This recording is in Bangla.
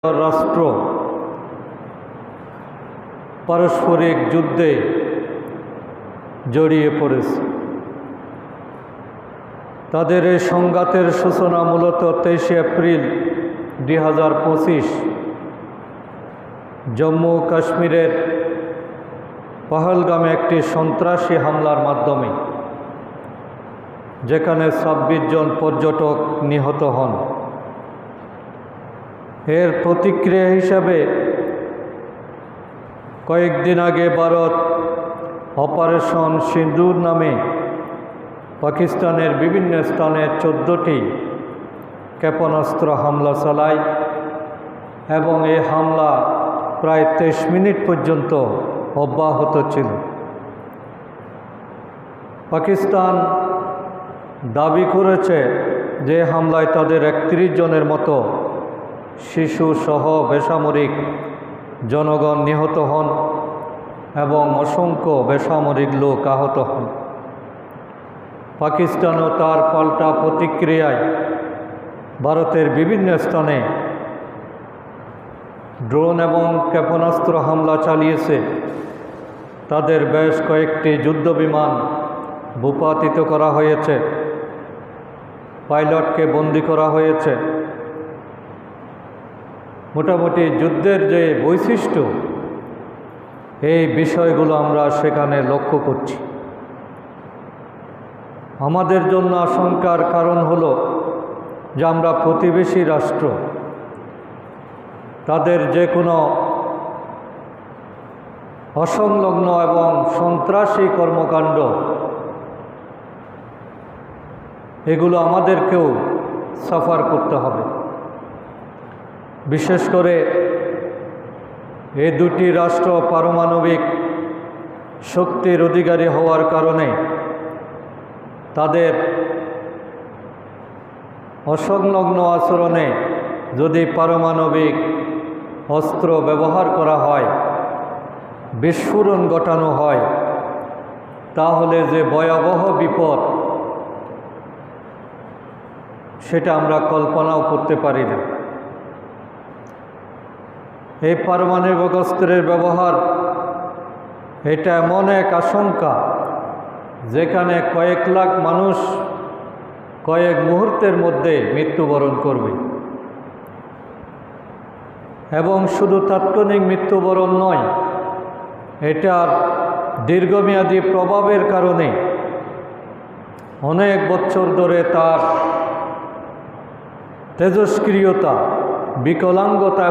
রাষ্ট্র পারস্পরিক যুদ্ধে জড়িয়ে পড়েছে। তাদের এই সংঘাতের সূচনা মূলত 23 এপ্রিল 2025 জম্মু কাশ্মীরের পহলগামে একটি সন্ত্রাসী হামলার মাধ্যমে, যেখানে 26 জন পর্যটক নিহত হন। এর প্রতিক্রিয়া হিসাবে কয়েকদিন আগে ভারত অপারেশন সিঁদুর নামে পাকিস্তানের বিভিন্ন স্থানে 14টি ক্ষেপণাস্ত্র হামলা চালায় এবং এই হামলা প্রায় 23 মিনিট পর্যন্ত অব্যাহত ছিল। পাকিস্তান দাবি করেছে যে হামলায় তাদের 31 জনের মতো শিশুসহ বেসামরিক জনগণ নিহত হন এবং অসংখ্য বেসামরিক লোক আহত হন। পাকিস্তানও তার পাল্টা প্রতিক্রিয়ায় ভারতের বিভিন্ন স্থানে ড্রোন এবং ক্ষেপণাস্ত্র হামলা চালিয়েছে। তাদের বেশ কয়েকটি যুদ্ধবিমান ভূপাতিত করা হয়েছে, পাইলটকে বন্দী করা হয়েছে। মোটামুটি যুদ্ধের যে বৈশিষ্ট্য, এই বিষয়গুলো আমরা সেখানে লক্ষ্য করছি। আমাদের জন্য আশঙ্কার কারণ হলো যে আমরা প্রতিবেশী রাষ্ট্র, তাদের যে কোনো অসংলগ্ন এবং সন্ত্রাসী কর্মকাণ্ড, এগুলো আমাদেরকেও সাফার করতে হবে। বিশেষ করে এই দুটি রাষ্ট্র পারমাণবিক শক্তির অধিকারী হওয়ার কারণে তাদের অসংলগ্ন আচরণে যদি পারমাণবিক অস্ত্র ব্যবহার করা হয়, বিস্ফোরণ ঘটানো হয়, তাহলে যে ভয়াবহ বিপদ, সেটা আমরা কল্পনাও করতে পারি না। এই পারমাণবিক অস্ত্রের ব্যবহার, এটা এমন এক আশঙ্কা যেখানে কয়েক লাখ মানুষ কয়েক মুহূর্তের মধ্যে মৃত্যুবরণ করবে, এবং শুধু তাৎক্ষণিক মৃত্যুবরণ নয়, এটার দীর্ঘমেয়াদী প্রভাবের কারণে অনেক বছর ধরে তার তেজস্ক্রিয়তা, বিকলাঙ্গতা